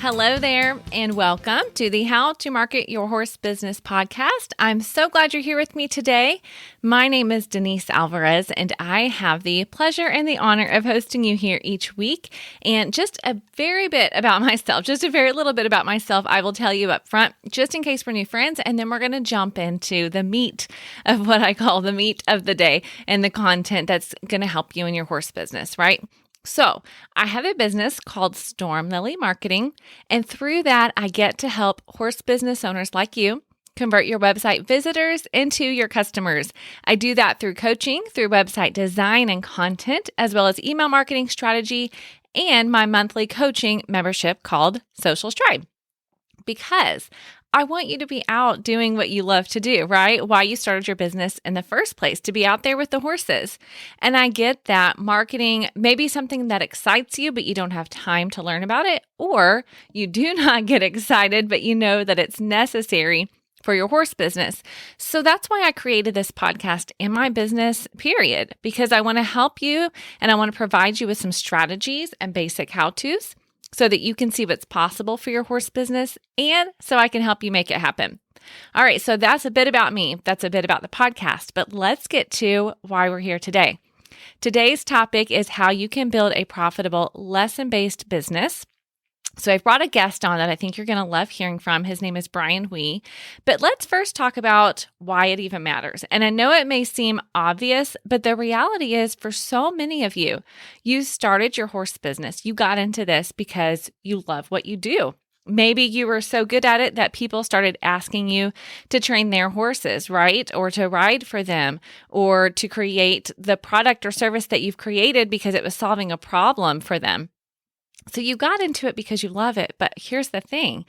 Hello there, and welcome to the How to Market Your Horse Business podcast. I'm so glad you're here with me today. My name is Denise Alvarez, and I have the pleasure and the honor of hosting you here each week. And just a very bit about myself, just a very little bit about myself, I will tell you up front, just in case we're new friends, and then we're going to jump into the meat of what I call the meat of the day and the content that's going to help you in your horse business, right? So I have a business called Storm Lily Marketing, and through that, I get to help horse business owners like you convert your website visitors into your customers. I do that through coaching, through website design and content, as well as email marketing strategy, and my monthly coaching membership called Social Stride. Because I want you to be out doing what you love to do, right? Why you started your business in the first place, to be out there with the horses. And I get that marketing may be something that excites you, but you don't have time to learn about it, or you do not get excited, but you know that it's necessary for your horse business. So that's why I created this podcast in my business, period, because I want to help you and I want to provide you with some strategies and basic how-tos so that you can see what's possible for your horse business and so I can help you make it happen. All right, so that's a bit about me. That's a bit about the podcast, but let's get to why we're here today. Today's topic is how you can build a profitable lesson-based business. So I've brought a guest on that I think you're going to love hearing from. His name is Brian Wee. But let's first talk about why it even matters. And I know it may seem obvious, but the reality is for so many of you, you started your horse business. You got into this because you love what you do. Maybe you were so good at it that people started asking you to train their horses, right? Or to ride for them, or to create the product or service that you've created because it was solving a problem for them. So you got into it because you love it. But here's the thing.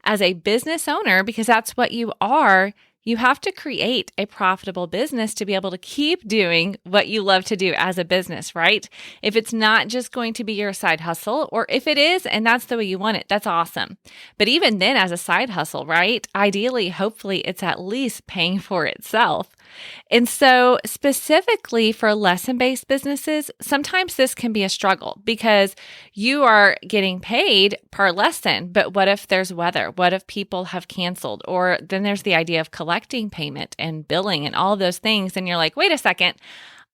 As a business owner, because that's what you are, you have to create a profitable business to be able to keep doing what you love to do as a business, right? If it's not just going to be your side hustle, or if it is, and that's the way you want it, that's awesome. But even then, as a side hustle, right? Ideally, hopefully, it's at least paying for itself. And so specifically for lesson-based businesses, sometimes this can be a struggle because you are getting paid per lesson, but what if there's weather? What if people have canceled? Or then there's the idea of collecting payment and billing and all of those things. And you're like, wait a second,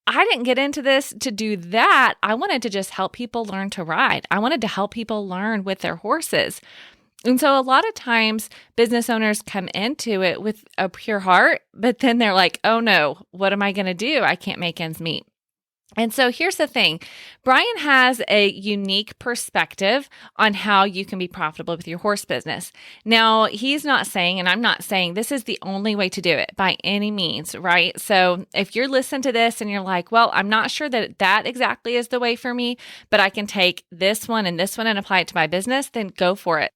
I didn't get into this to do that. I wanted to just help people learn to ride. I wanted to help people learn with their horses. And so a lot of times business owners come into it with a pure heart, but then they're like, oh no, what am I going to do? I can't make ends meet. And so here's the thing. Brian has a unique perspective on how you can be profitable with your horse business. Now, he's not saying, and I'm not saying this is the only way to do it by any means, right? So if you're listening to this and you're like, well, I'm not sure that that exactly is the way for me, but I can take this one and apply it to my business, then go for it.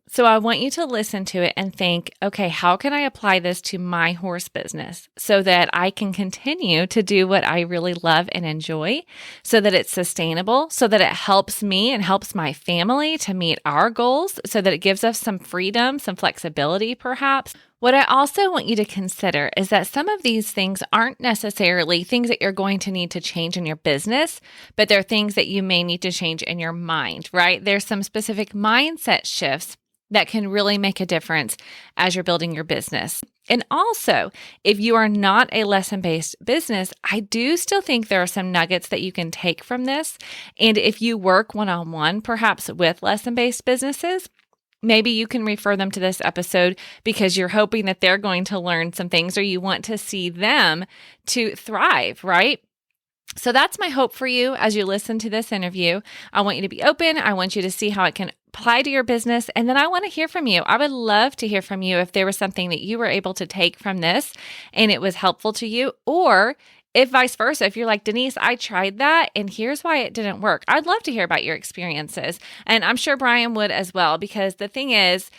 So I want you to listen to it and think, okay, how can I apply this to my horse business so that I can continue to do what I really love and enjoy, so that it's sustainable, so that it helps me and helps my family to meet our goals, so that it gives us some freedom, some flexibility perhaps. What I also want you to consider is that some of these things aren't necessarily things that you're going to need to change in your business, but they're things that you may need to change in your mind, right? There's some specific mindset shifts that can really make a difference as you're building your business. And also, if you are not a lesson-based business, I do still think there are some nuggets that you can take from this. And if you work one-on-one, perhaps with lesson-based businesses, maybe you can refer them to this episode because you're hoping that they're going to learn some things or you want to see them to thrive, right? So that's my hope for you as you listen to this interview. I want you to be open. I want you to see how it can apply to your business. And then I want to hear from you. I would love to hear from you if there was something that you were able to take from this and it was helpful to you, or if vice versa, if you're like, Denise, I tried that and here's why it didn't work. I'd love to hear about your experiences. And I'm sure Brian would as well, because the thing is,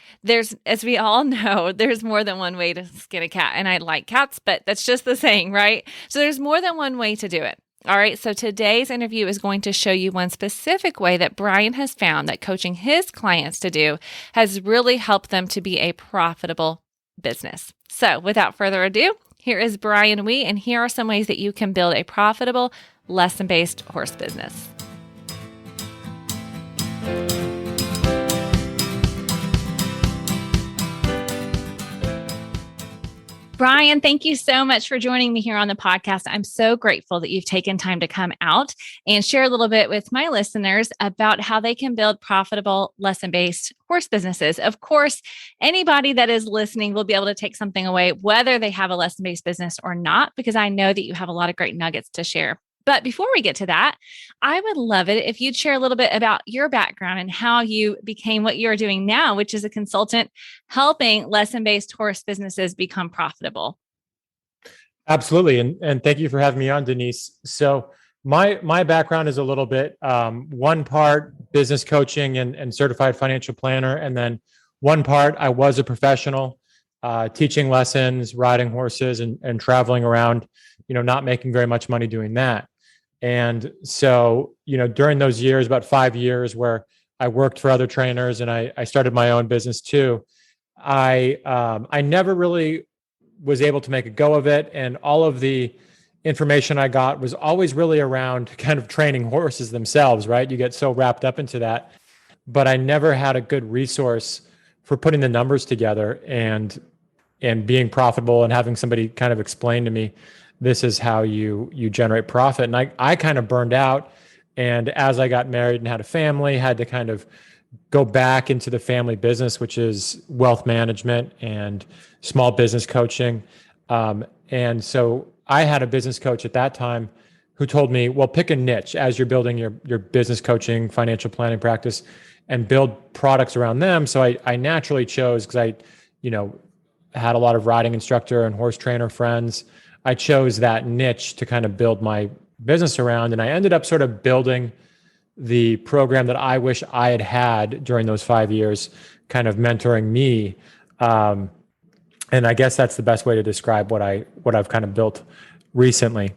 as we all know, there's more than one way to skin a cat. And I like cats, but that's just the saying, right? So there's more than one way to do it. All right, so today's interview is going to show you one specific way that Brian has found that coaching his clients to do has really helped them to be a profitable business. So without further ado, here is Brian Wee, and here are some ways that you can build a profitable, lesson-based horse business. Brian, thank you so much for joining me here on the podcast. I'm so grateful that you've taken time to come out and share a little bit with my listeners about how they can build profitable lesson-based horse businesses. Of course, anybody that is listening will be able to take something away, whether they have a lesson-based business or not, because I know that you have a lot of great nuggets to share. But before we get to that, I would love it if you'd share a little bit about your background and how you became what you're doing now, which is a consultant helping lesson-based horse businesses become profitable. Absolutely. And thank you for having me on, Denise. So my background is a little bit, one part business coaching and certified financial planner. And then one part, I was a professional, teaching lessons, riding horses and traveling around, not making very much money doing that. And so, during those years, about 5 years where I worked for other trainers and I started my own business too, I never really was able to make a go of it. And all of the information I got was always really around kind of training horses themselves, right? You get so wrapped up into that. But I never had a good resource for putting the numbers together and being profitable and having somebody kind of explain to me, this is how you generate profit. And I kind of burned out. And as I got married and had a family, had to kind of go back into the family business, which is wealth management and small business coaching. And so I had a business coach at that time who told me, well, pick a niche as you're building your business coaching, financial planning practice and build products around them. So I naturally chose, because I, had a lot of riding instructor and horse trainer friends. I chose that niche to kind of build my business around. And I ended up sort of building the program that I wish I had had during those 5 years, kind of mentoring me. And I guess that's the best way to describe what I've kind of built recently.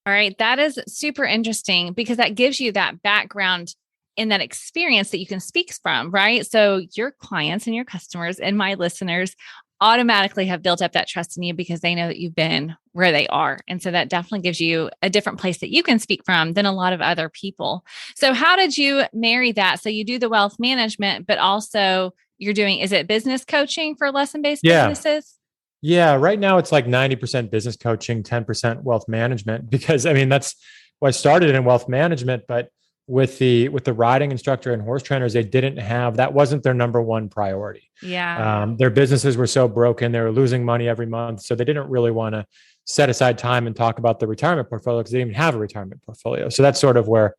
All right. That is super interesting because that gives you that background in that experience that you can speak from, right? So your clients and your customers and my listeners automatically have built up that trust in you because they know that you've been where they are. And so that definitely gives you a different place that you can speak from than a lot of other people. So how did you marry that? So you do the wealth management, but also you're doing, is it business coaching for lesson-based businesses? Yeah. Right now it's like 90% business coaching, 10% wealth management, because that's what I started in wealth management, but with the riding instructor and horse trainers, that wasn't their number one priority. Yeah. Their businesses were so broken. They were losing money every month. So they didn't really want to set aside time and talk about the retirement portfolio because they didn't even have a retirement portfolio. So that's sort of where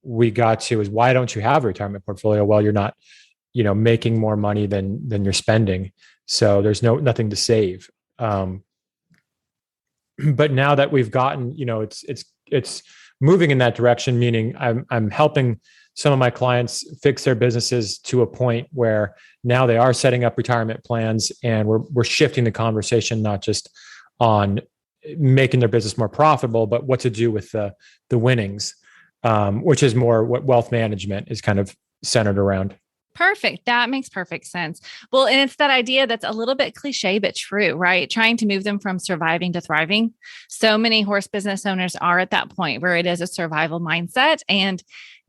we got to, is why don't you have a retirement portfolio? Well, you're not, making more money than you're spending. So there's nothing to save. But now that we've gotten, it's moving in that direction, meaning I'm helping some of my clients fix their businesses to a point where now they are setting up retirement plans, and we're shifting the conversation, not just on making their business more profitable, but what to do with the winnings, which is more what wealth management is kind of centered around. Perfect. That makes perfect sense. Well, and it's that idea that's a little bit cliche, but true, right? Trying to move them from surviving to thriving. So many horse business owners are at that point where it is a survival mindset, and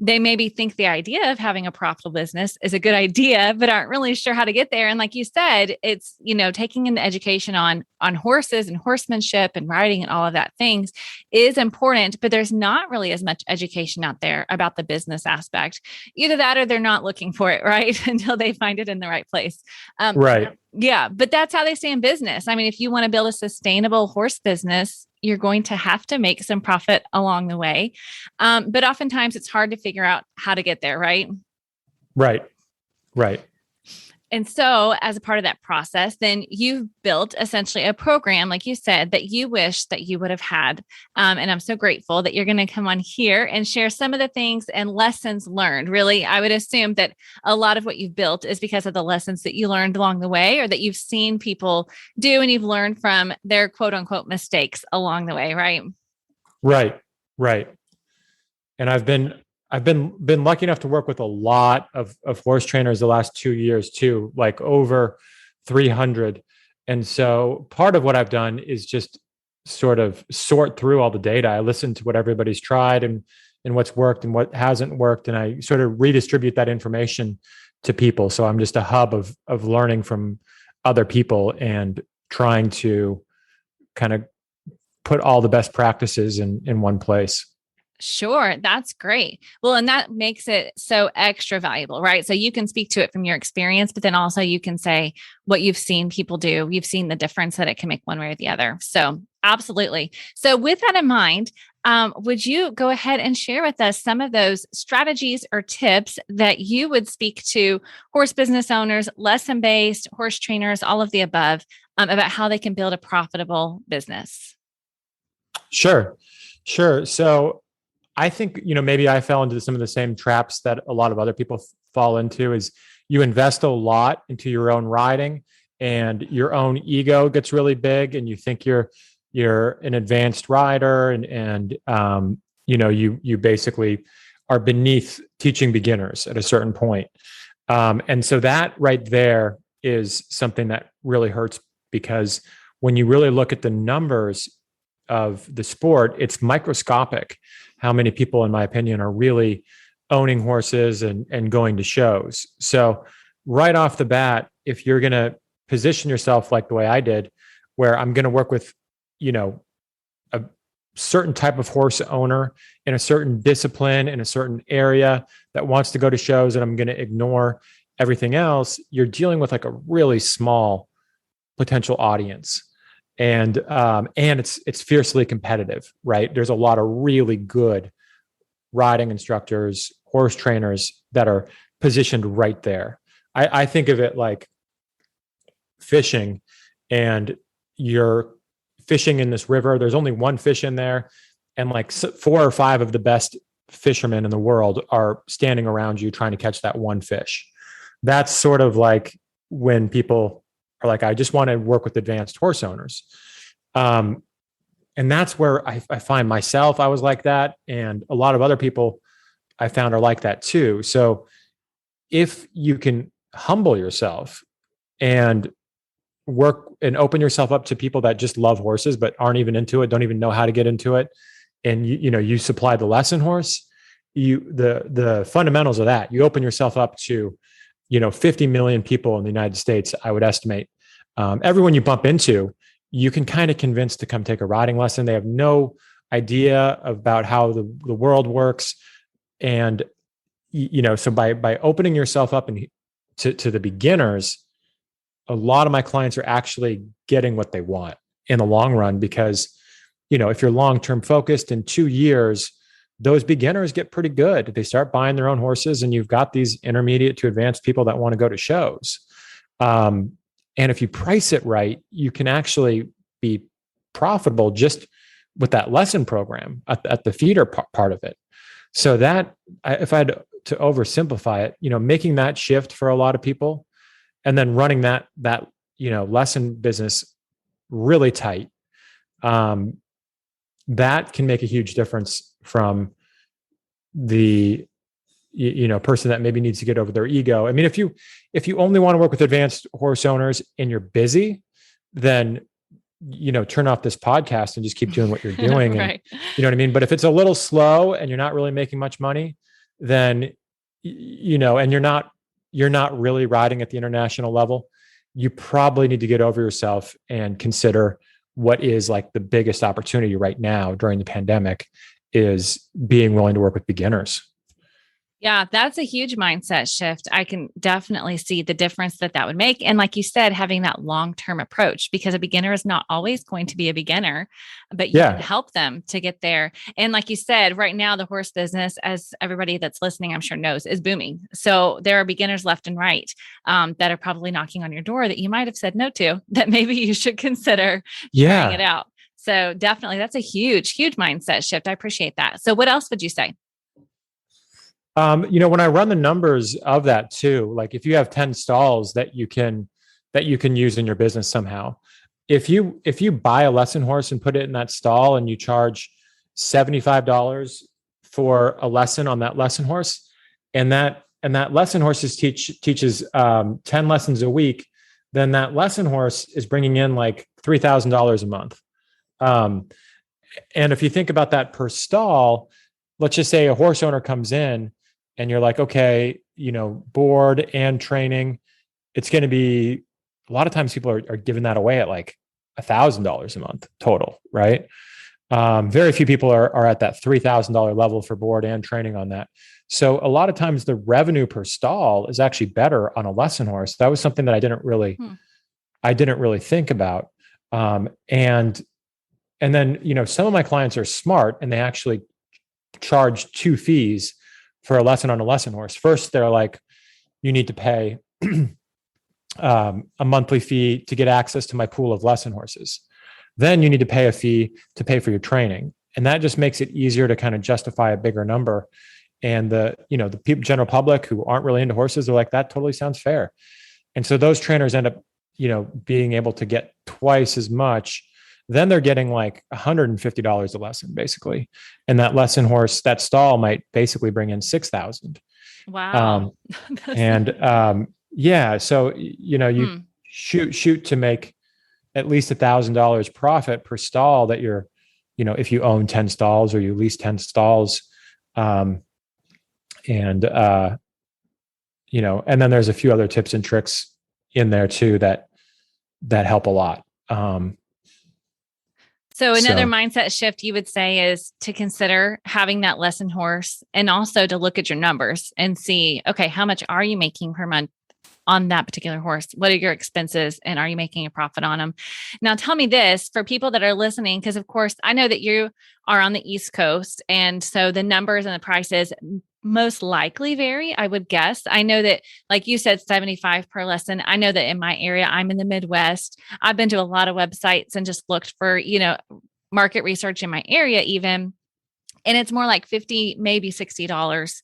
they maybe think the idea of having a profitable business is a good idea, but aren't really sure how to get there. And like you said, it's, taking an education on horses and horsemanship and riding and all of that things is important, but there's not really as much education out there about the business aspect. Either that or they're not looking for it, right? Until they find it in the right place. Right. Yeah. But that's how they stay in business. If you want to build a sustainable horse business, you're going to have to make some profit along the way. But oftentimes it's hard to figure out how to get there, right? Right. And so as a part of that process, then you've built essentially a program, like you said, that you wish that you would have had. And I'm so grateful that you're going to come on here and share some of the things and lessons learned. Really, I would assume that a lot of what you've built is because of the lessons that you learned along the way, or that you've seen people do and you've learned from their quote unquote mistakes along the way, right? Right. And I've been lucky enough to work with a lot of horse trainers the last 2 years too, like over 300. And so part of what I've done is just sort of sort through all the data. I listen to what everybody's tried and what's worked and what hasn't worked. And I sort of redistribute that information to people. So I'm just a hub of learning from other people and trying to kind of put all the best practices in one place. Sure. That's great. Well, and that makes it so extra valuable, right? So you can speak to it from your experience, but then also you can say what you've seen people do. You've seen the difference that it can make one way or the other. So absolutely. So with that in mind, would you go ahead and share with us some of those strategies or tips that you would speak to horse business owners, lesson-based, horse trainers, all of the above, about how they can build a profitable business? Sure. So I think, maybe I fell into some of the same traps that a lot of other people fall into is you invest a lot into your own riding and your own ego gets really big and you think you're an advanced rider and you basically are beneath teaching beginners at a certain point. And so that right there is something that really hurts because when you really look at the numbers of the sport, it's microscopic how many people, in my opinion, are really owning horses and going to shows. So right off the bat, if you're going to position yourself like the way I did, where I'm going to work with, a certain type of horse owner in a certain discipline, in a certain area that wants to go to shows, and I'm going to ignore everything else, you're dealing with like a really small potential audience. And it's fiercely competitive, right? There's a lot of really good riding instructors, horse trainers that are positioned right there. I think of it like fishing, and you're fishing in this river. There's only one fish in there, and like 4 or 5 of the best fishermen in the world are standing around you trying to catch that one fish. That's sort of like when people are like, I just want to work with advanced horse owners. And that's where I find myself, I was like that. And a lot of other people I found are like that too. So if you can humble yourself and work and open yourself up to people that just love horses, but aren't even into it, don't even know how to get into it. And you supply the lesson horse, the fundamentals of that, you open yourself up to 50 million people in the United States, I would estimate. Everyone you bump into, you can kind of convince to come take a riding lesson. They have no idea about how the world works. And, so by opening yourself up and to the beginners, a lot of my clients are actually getting what they want in the long run, because, if you're long-term focused in 2 years, those beginners get pretty good. They start buying their own horses, and you've got these intermediate to advanced people that want to go to shows. And if you price it right, you can actually be profitable just with that lesson program at the feeder part of it. So that, if I had to oversimplify it, making that shift for a lot of people, and then running that lesson business really tight, that can make a huge difference from the person that maybe needs to get over their ego. I mean, if you only want to work with advanced horse owners and you're busy, then turn off this podcast and just keep doing what you're doing. Right. And, you know what I mean? But if it's a little slow and you're not really making much money, then and you're not really riding at the international level, you probably need to get over yourself and consider what is like the biggest opportunity right now during the pandemic is being willing to work with beginners. Yeah, that's a huge mindset shift. I can definitely see the difference that would make. And like you said, having that long-term approach, because a beginner is not always going to be a beginner, but you can help them to get there. And like you said, right now, the horse business, as everybody that's listening, I'm sure knows, is booming. So there are beginners left and right that are probably knocking on your door that you might have said no to, that maybe you should consider trying it out. So definitely, that's a huge, huge mindset shift. I appreciate that. So what else would you say? When I run the numbers of that too, like if you have 10 stalls that you can use in your business somehow, if you buy a lesson horse and put it in that stall and you charge $75 for a lesson on that lesson horse, and that lesson horse teaches 10 lessons a week, then that lesson horse is bringing in like $3,000 a month. And if you think about that per stall, let's just say a horse owner comes in and you're like, okay, board and training, it's going to be, a lot of times people are giving that away at like $1,000 a month total, right? Very few people are at that $3,000 level for board and training on that. So a lot of times the revenue per stall is actually better on a lesson horse. That was something that I didn't really think about. And then, some of my clients are smart and they actually charge two fees for a lesson on a lesson horse. First, they're like, you need to pay a monthly fee to get access to my pool of lesson horses. Then you need to pay a fee to pay for your training. And that just makes it easier to kind of justify a bigger number. And the people, general public who aren't really into horses are like, that totally sounds fair. And so those trainers end up, being able to get twice as much. Then they're getting like $150 a lesson basically. And that lesson horse, that stall might basically bring in $6,000. Wow. Yeah. So, you shoot to make at least $1,000 profit per stall that you're, if you own 10 stalls or you lease 10 stalls. And then there's a few other tips and tricks in there too, that help a lot. So another mindset shift you would say is to consider having that lesson horse and also to look at your numbers and see, okay, how much are you making per month on that particular horse? What are your expenses and are you making a profit on them? Now tell me this for people that are listening, because of course I know that you are on the East Coast. And so the numbers and the prices most likely vary, I would guess. I know that, like you said, 75 per lesson. I know that in my area, I'm in the Midwest. I've been to a lot of websites and just looked for, market research in my area even. And it's more like $50, maybe $60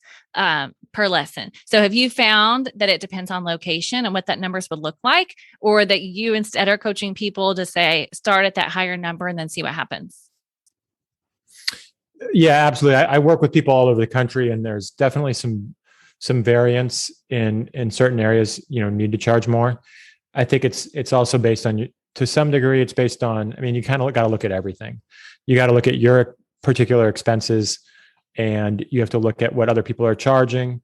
per lesson. So have you found that it depends on location and what that numbers would look like, or that you instead are coaching people to say, start at that higher number and then see what happens? Yeah, absolutely. I work with people all over the country, and there's definitely some variance in certain areas. Need to charge more. I think it's also based on, to some degree, it's based on. I mean, you kind of got to look at everything. You got to look at your particular expenses, and you have to look at what other people are charging,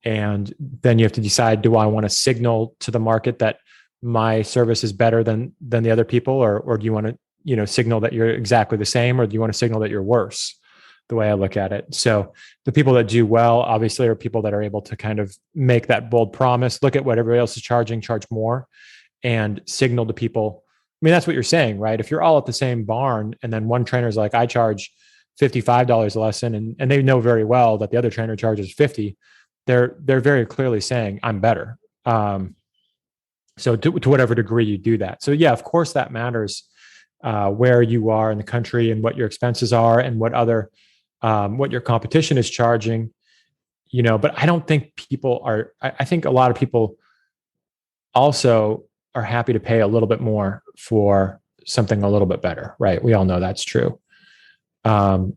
and then you have to decide: do I want to signal to the market that my service is better than the other people, or do you want to signal that you're exactly the same, or do you want to signal that you're worse? The way I look at it. So the people that do well, obviously, are people that are able to kind of make that bold promise, look at what everybody else is charging, charge more, and signal to people. I mean, that's what you're saying, right? If you're all at the same barn and then one trainer's like, I charge $55 a lesson, and they know very well that the other trainer charges $50, they're very clearly saying, I'm better. So to whatever degree you do that. So yeah, of course that matters, where you are in the country and what your expenses are and what your competition is charging, but I don't think people are, I think a lot of people also are happy to pay a little bit more for something a little bit better, right? We all know that's true. But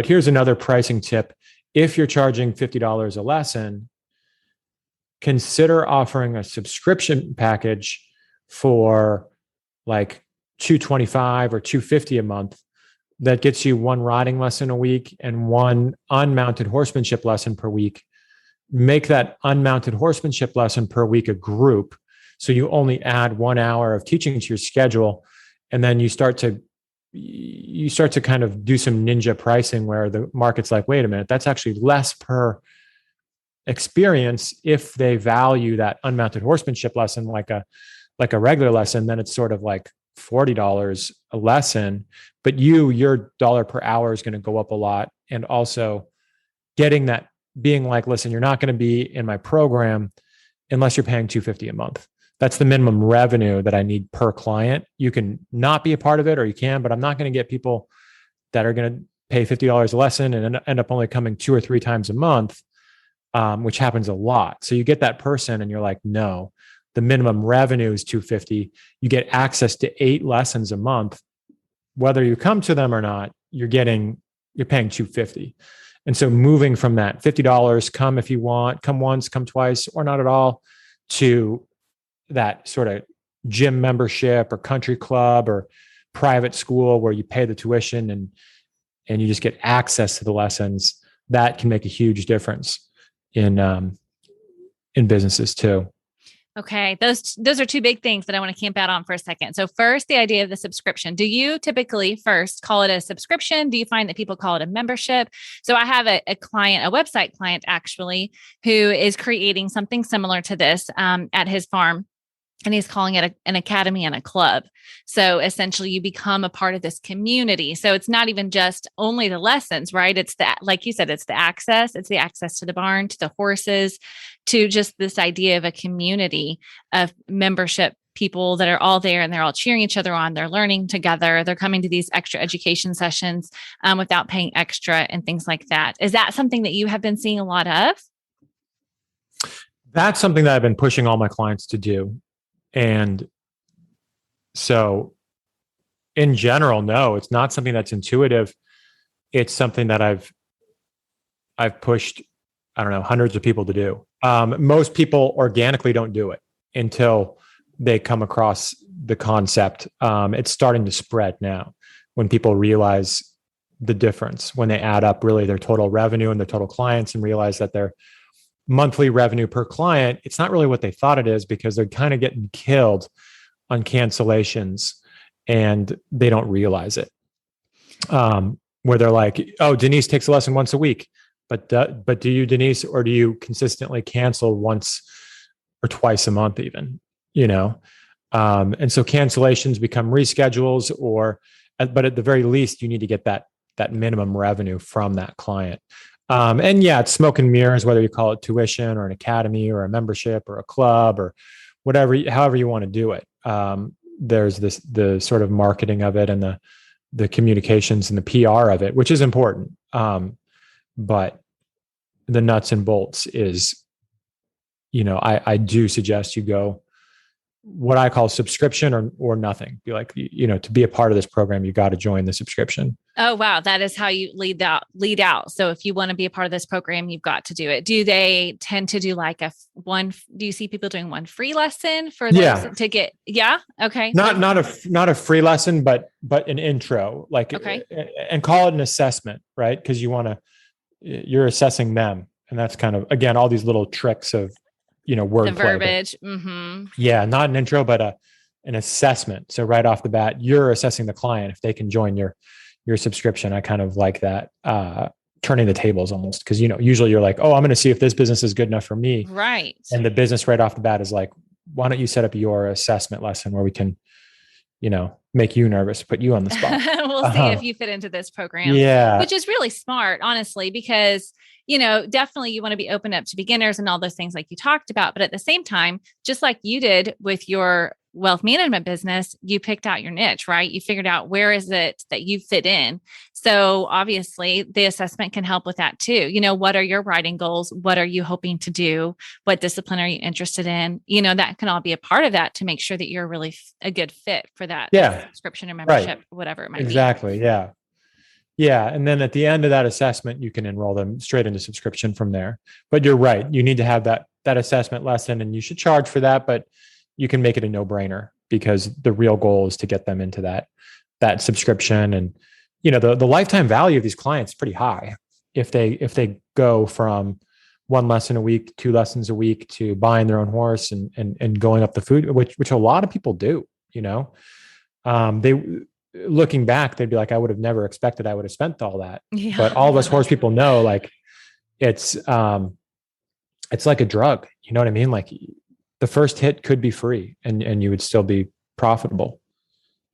here's another pricing tip. If you're charging $50 a lesson, consider offering a subscription package for like $225 or $250 a month. That gets you one riding lesson a week and one unmounted horsemanship lesson per week. Make that unmounted horsemanship lesson per week a group. So you only add 1 hour of teaching to your schedule. And then you start to kind of do some ninja pricing where the market's like, wait a minute, that's actually less per experience. If they value that unmounted horsemanship lesson like a regular lesson, then it's sort of like $40 a lesson, but your dollar per hour is going to go up a lot. And also getting that, being like, listen, you're not going to be in my program unless you're paying $250 a month. That's the minimum revenue that I need per client. You can not be a part of it, or you can, but I'm not going to get people that are going to pay $50 a lesson and end up only coming 2 or 3 times a month, which happens a lot. So you get that person and you're like, no, the minimum revenue is $250. You get access to 8 lessons a month. Whether you come to them or not, you're paying $250. And so moving from that $50, come if you want, come once, come twice, or not at all, to that sort of gym membership or country club or private school where you pay the tuition and you just get access to the lessons, that can make a huge difference in businesses too. Okay, those are two big things that I want to camp out on for a second. So first, the idea of the subscription. Do you typically first call it a subscription? Do you find that people call it a membership? So I have a client, a website client actually, who is creating something similar to this at his farm. And he's calling it an academy and a club. So essentially you become a part of this community. So it's not even just only the lessons, right? It's that, like you said, it's the access to the barn, to the horses, to just this idea of a community of membership people that are all there and they're all cheering each other on. They're learning together. They're coming to these extra education sessions without paying extra and things like that. Is that something that you have been seeing a lot of? That's something that I've been pushing all my clients to do. And so in general, no, it's not something that's intuitive. It's something that I've pushed, I don't know, hundreds of people to do. Most people organically don't do it until they come across the concept. It's starting to spread now when people realize the difference, when they add up really their total revenue and their total clients and realize that their monthly revenue per client, it's not really what they thought it is because they're kind of getting killed on cancellations and they don't realize it. Where they're like, oh, Denise takes a lesson once a week, but do you, Denise, or do you consistently cancel once or twice a month even, and so cancellations become reschedules but at the very least you need to get that minimum revenue from that client. And yeah, it's smoke and mirrors, whether you call it tuition or an academy or a membership or a club or whatever, however you want to do it. There's the sort of marketing of it and the communications and the PR of it, which is important. But the nuts and bolts is, I do suggest you go what I call subscription or nothing. Be like, to be a part of this program, you got to join the subscription. Oh, wow. That is how you lead out. So if you want to be a part of this program, you've got to do it. Do they tend to do like do you see people doing one free lesson for those to get? Yeah. Okay. Not a free lesson, but an intro, like, okay. And call it an assessment, right? Because you're assessing them. And that's kind of, again, all these little tricks of, word the verbiage. Mm-hmm. Yeah. Not an intro, but an assessment. So right off the bat, you're assessing the client if they can join your subscription. I kind of like that, turning the tables almost. Cause usually you're like, oh, I'm going to see if this business is good enough for me. Right. And the business right off the bat is like, why don't you set up your assessment lesson where we can, make you nervous, put you on the spot. We'll see if you fit into this program. Yeah. Which is really smart, honestly, because, definitely you want to be open up to beginners and all those things like you talked about. But at the same time, just like you did with your wealth management business, you picked out your niche, right? You figured out where is it that you fit in. So obviously the assessment can help with that too. What are your writing goals? What are you hoping to do? What discipline are you interested in? That can all be a part of that to make sure that you're really a good fit for that subscription or membership, right. Whatever it might be. Exactly. Yeah. Yeah. And then at the end of that assessment, you can enroll them straight into subscription from there. But you're right. You need to have that assessment lesson and you should charge for that, but you can make it a no-brainer because the real goal is to get them into that subscription. And, the lifetime value of these clients is pretty high. If they go from one lesson a week, 2 lessons a week to buying their own horse and going up the food, which a lot of people do, they looking back, they'd be like, I would have never expected I would have spent all that. Yeah. But all of us horse people know, like it's like a drug, you know what I mean? Like the first hit could be free and you would still be profitable.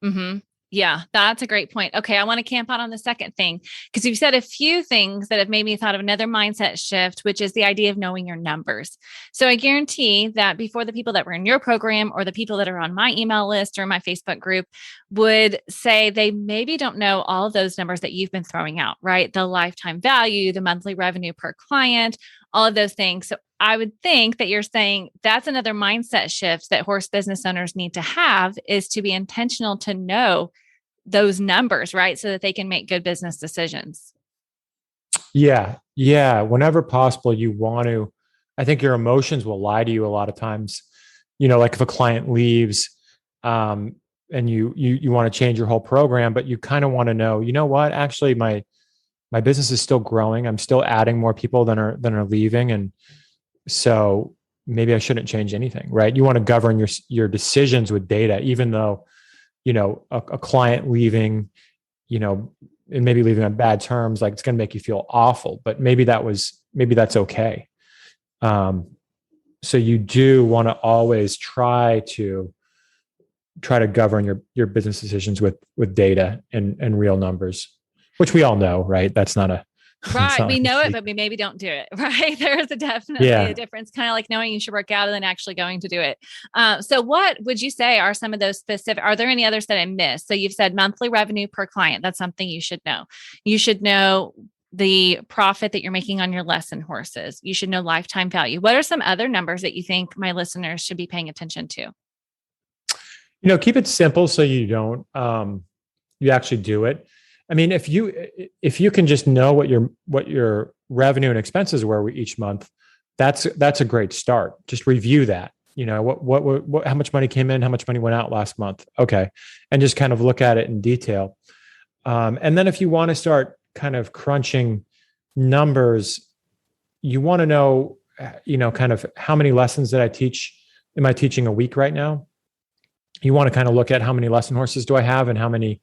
Mm-hmm. Yeah, that's a great point. Okay. I want to camp out on the second thing, because you've said a few things that have made me thought of another mindset shift, which is the idea of knowing your numbers. So I guarantee that before the people that were in your program or the people that are on my email list or my Facebook group would say they maybe don't know all of those numbers that you've been throwing out, right? The lifetime value, the monthly revenue per client, all of those things. So I would think that you're saying that's another mindset shift that horse business owners need to have, is to be intentional to know those numbers, right? So that they can make good business decisions. Yeah. Yeah. Whenever possible, you want to, I think your emotions will lie to you a lot of times, like if a client leaves, and you want to change your whole program, but you kind of want to know, what, actually my business is still growing. I'm still adding more people than are leaving. And so maybe I shouldn't change anything, right? You want to govern your decisions with data, even though, a client leaving, and maybe leaving on bad terms, like it's going to make you feel awful, but maybe that's okay. So you do want to always try to govern your business decisions with data and real numbers, which we all know, right? That's not a right. We know it, but we maybe don't do it. Right. There's definitely a difference, kind of like knowing you should work out and then actually going to do it. So what would you say are some of those specific, are there any others that I missed? So you've said monthly revenue per client. That's something you should know. You should know the profit that you're making on your lesson horses. You should know lifetime value. What are some other numbers that you think my listeners should be paying attention to? Keep it simple so you don't, you actually do it. I mean, if you can just know what your revenue and expenses were each month, that's a great start. Just review that. What how much money came in, how much money went out last month. Okay. And just kind of look at it in detail. And then if you want to start kind of crunching numbers, you want to know, kind of how many lessons am I teaching a week right now? You want to kind of look at how many lesson horses do I have and how many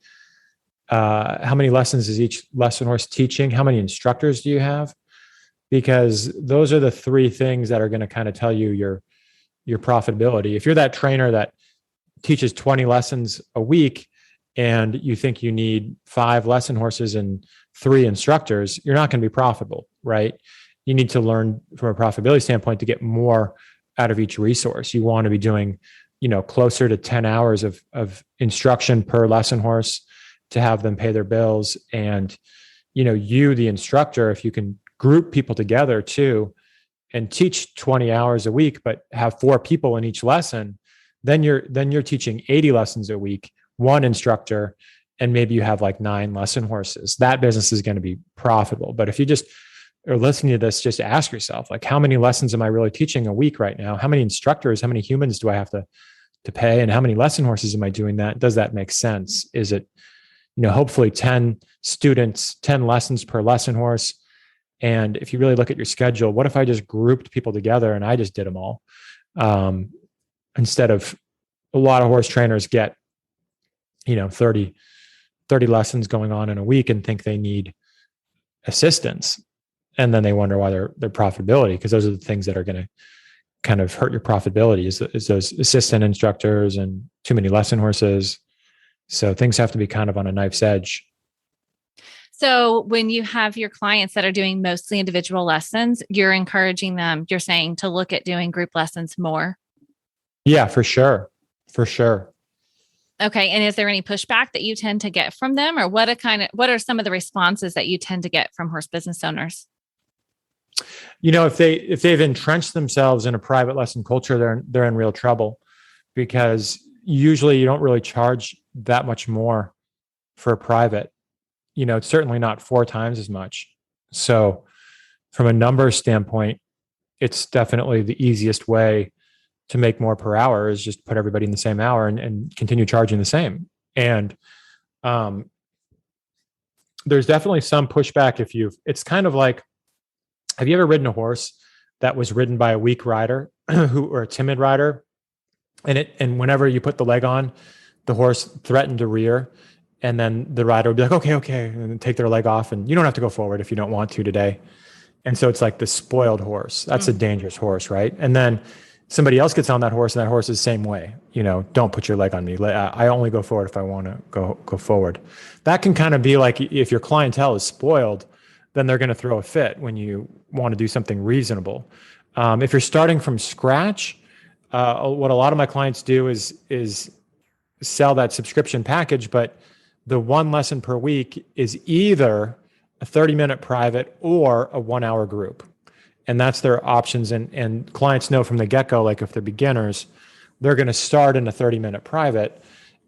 lessons is each lesson horse teaching? How many instructors do you have? Because those are the three things that are going to kind of tell you your profitability. If you're that trainer that teaches 20 lessons a week and you think you need 5 lesson horses and 3 instructors, you're not going to be profitable, right? You need to learn from a profitability standpoint to get more out of each resource. You want to be doing, closer to 10 hours of instruction per lesson horse to have them pay their bills. And, you, the instructor, if you can group people together too, and teach 20 hours a week, but have 4 people in each lesson, then you're teaching 80 lessons a week, 1 instructor, and maybe you have like 9 lesson horses. That business is going to be profitable. But if you just are listening to this, just ask yourself, like, how many lessons am I really teaching a week right now? How many instructors, how many humans do I have to pay? And how many lesson horses am I doing that? Does that make sense? Is it, hopefully 10 students, 10 lessons per lesson horse? And if you really look at your schedule, what if I just grouped people together and I just did them all? Instead of, a lot of horse trainers get, 30 lessons going on in a week and think they need assistance. And then they wonder why their profitability, because those are the things that are going to kind of hurt your profitability is those assistant instructors and too many lesson horses. So things have to be kind of on a knife's edge. So when you have your clients that are doing mostly individual lessons, you're encouraging them, you're saying to look at doing group lessons more? Yeah, for sure. For sure. Okay. And is there any pushback that you tend to get from them, or what are some of the responses that you tend to get from horse business owners? If they've entrenched themselves in a private lesson culture, they're in real trouble, because usually you don't really charge that much more for a private. It's certainly not 4 times as much. So from a numbers standpoint, it's definitely the easiest way to make more per hour is just put everybody in the same hour and continue charging the same. And there's definitely some pushback it's kind of like, have you ever ridden a horse that was ridden by a weak rider or a timid rider? And whenever you put the leg on, the horse threatened to rear, and then the rider would be like, okay, and then take their leg off, and you don't have to go forward if you don't want to today. And so it's like the spoiled horse. That's a dangerous horse, right? And then somebody else gets on that horse, and that horse is the same way. Don't put your leg on me. I only go forward if I want to go forward. That can kind of be like, if your clientele is spoiled, then they're going to throw a fit when you want to do something reasonable. If you're starting from scratch, what a lot of my clients do is sell that subscription package, but the 1 lesson per week is either a 30-minute private or a 1-hour group. And that's their options. And clients know from the get-go, like if they're beginners, they're going to start in a 30-minute private.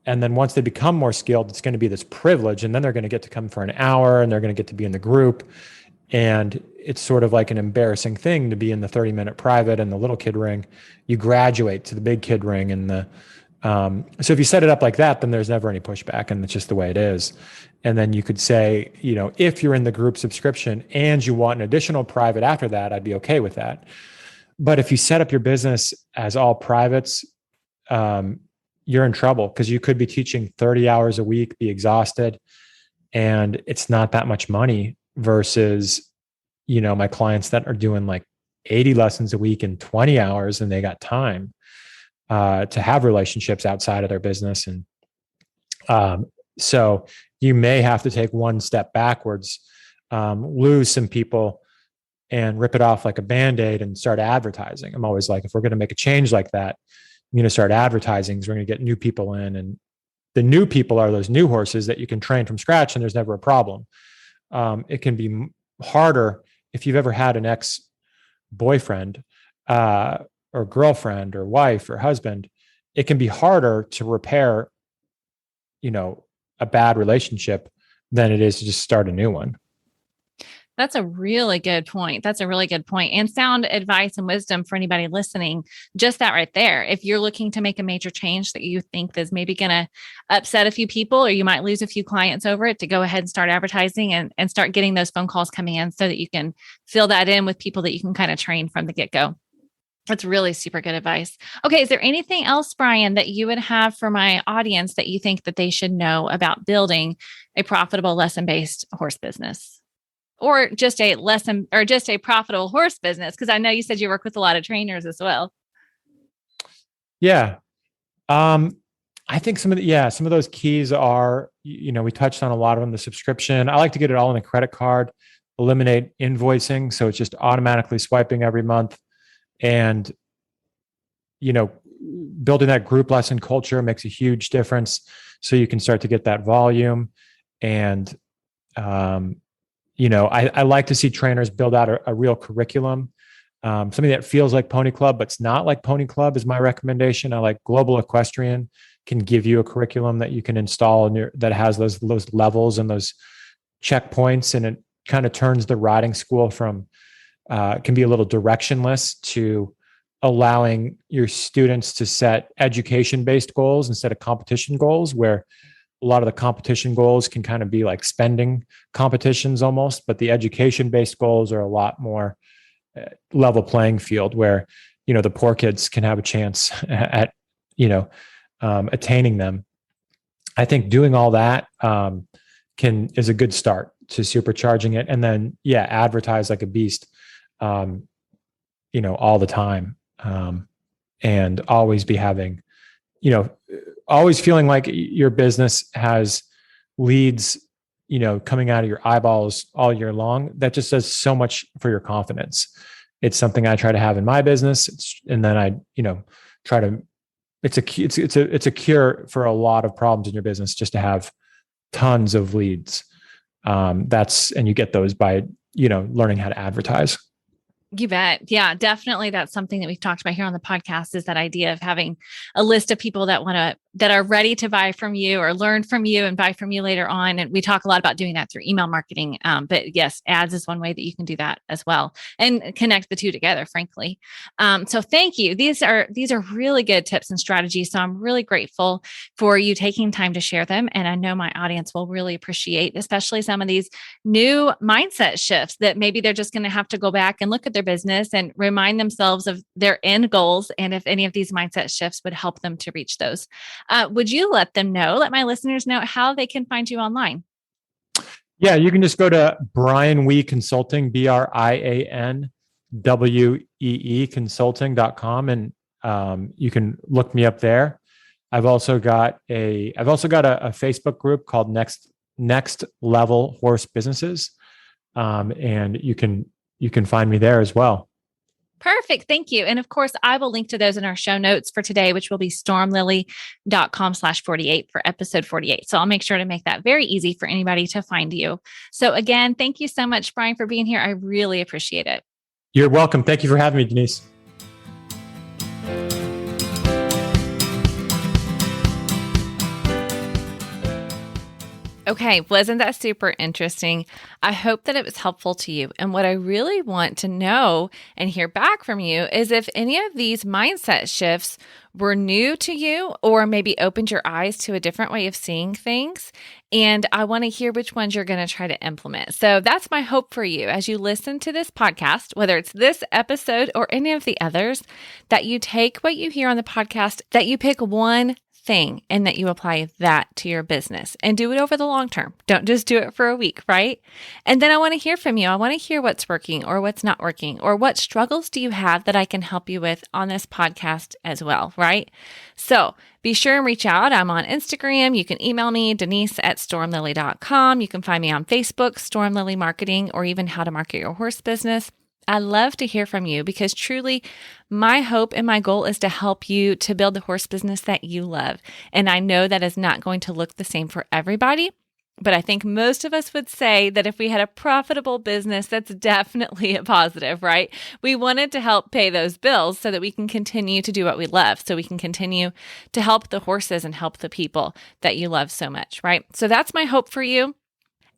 And then once they become more skilled, it's going to be this privilege. And then they're going to get to come for an hour, and they're going to get to be in the group. And it's sort of like an embarrassing thing to be in the 30-minute private and the little kid ring. You graduate to the big kid ring. And so if you set it up like that, then there's never any pushback, and it's just the way it is. And then you could say, if you're in the group subscription and you want an additional private after that, I'd be okay with that. But if you set up your business as all privates, you're in trouble because you could be teaching 30 hours a week, be exhausted, and it's not that much money versus, my clients that are doing like 80 lessons a week in 20 hours and they got time to have relationships outside of their business. And so you may have to take one step backwards, lose some people and rip it off like a Band-Aid and start advertising. I'm always like, if we're going to make a change like that, I'm going to start advertising because we're going to get new people in. And the new people are those new horses that you can train from scratch and there's never a problem. It can be harder if you've ever had an ex-boyfriend or girlfriend or wife or husband. It can be harder to repair, a bad relationship than it is to just start a new one. That's a really good point. And sound advice and wisdom for anybody listening. Just that right there. If you're looking to make a major change that you think is maybe going to upset a few people, or you might lose a few clients over it, to go ahead and start advertising and start getting those phone calls coming in so that you can fill that in with people that you can kind of train from the get-go. That's really super good advice. Okay. Is there anything else, Brian, that you would have for my audience that you think that they should know about building a profitable lesson-based horse business? Or just a profitable horse business? Because I know you said you work with a lot of trainers as well. Yeah. I think some of those keys are, we touched on a lot of them, the subscription. I like to get it all on a credit card, eliminate invoicing. So it's just automatically swiping every month. And, building that group lesson culture makes a huge difference. So you can start to get that volume. And, I like to see trainers build out a real curriculum, something that feels like Pony Club, but it's not like Pony Club is my recommendation. I like Global Equestrian can give you a curriculum that you can install that has those levels and those checkpoints. And it kind of turns the riding school from, can be a little directionless to allowing your students to set education-based goals instead of competition goals, where a lot of the competition goals can kind of be like spending competitions almost, but the education-based goals are a lot more level playing field where, the poor kids can have a chance at, attaining them. I think doing all that is a good start to supercharging it. And then, advertise like a beast, all the time. And always be having, always feeling like your business has leads, coming out of your eyeballs all year long. That just does so much for your confidence. It's something I try to have in my business. And then I, try to, it's a cure for a lot of problems in your business, just to have tons of leads. And you get those by, learning how to advertise. You bet. Yeah, definitely. That's something that we've talked about here on the podcast, is that idea of having a list of people that are ready to buy from you or learn from you and buy from you later on. And we talk a lot about doing that through email marketing. But yes, ads is one way that you can do that as well and connect the two together, frankly. So thank you. These are really good tips and strategies. So I'm really grateful for you taking time to share them. And I know my audience will really appreciate, especially some of these new mindset shifts that maybe they're just going to have to go back and look at their business and remind themselves of their end goals. And if any of these mindset shifts would help them to reach those. Would you let my listeners know how they can find you online? Yeah, you can just go to Brian Wee Consulting, BrianWee Consulting.com, and you can look me up there. I've also got a Facebook group called Next Level Horse Businesses, and you can find me there as well. Perfect. Thank you. And of course, I will link to those in our show notes for today, which will be stormlily.com/48 for episode 48. So I'll make sure to make that very easy for anybody to find you. So again, thank you so much, Brian, for being here. I really appreciate it. You're welcome. Thank you for having me, Denise. Okay, wasn't that super interesting? I hope that it was helpful to you. And what I really want to know and hear back from you is if any of these mindset shifts were new to you or maybe opened your eyes to a different way of seeing things. And I want to hear which ones you're going to try to implement. So that's my hope for you as you listen to this podcast, whether it's this episode or any of the others, that you take what you hear on the podcast, that you pick one thing and that you apply that to your business and do it over the long term. Don't just do it for a week, right? And then I want to hear from you. I want to hear what's working or what's not working, or what struggles do you have that I can help you with on this podcast as well, right? So be sure and reach out. I'm on Instagram. You can email me, Denise@stormlily.com. You can find me on Facebook, Storm Lily Marketing, or even How to Market Your Horse Business. I love to hear from you because truly my hope and my goal is to help you to build the horse business that you love. And I know that is not going to look the same for everybody, but I think most of us would say that if we had a profitable business, that's definitely a positive, right? We wanted to help pay those bills so that we can continue to do what we love, so we can continue to help the horses and help the people that you love so much, right? So that's my hope for you.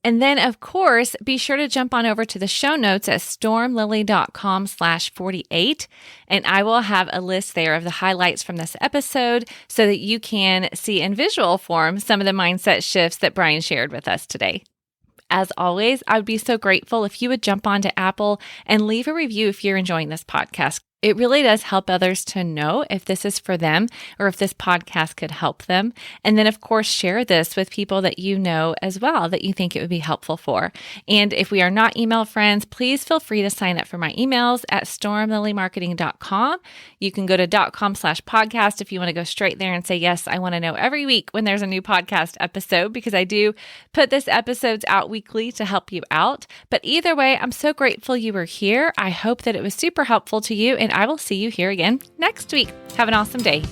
And then, of course, be sure to jump on over to the show notes at stormlily.com/48. And I will have a list there of the highlights from this episode so that you can see in visual form some of the mindset shifts that Brian shared with us today. As always, I would be so grateful if you would jump onto Apple and leave a review if you're enjoying this podcast. It really does help others to know if this is for them or if this podcast could help them. And then, of course, share this with people that you know as well that you think it would be helpful for. And if we are not email friends, please feel free to sign up for my emails at stormlilymarketing.com. You can go to .com/podcast if you want to go straight there and say, yes, I want to know every week when there's a new podcast episode, because I do put this episodes out weekly to help you out. But either way, I'm so grateful you were here. I hope that it was super helpful to you, and I will see you here again next week. Have an awesome day.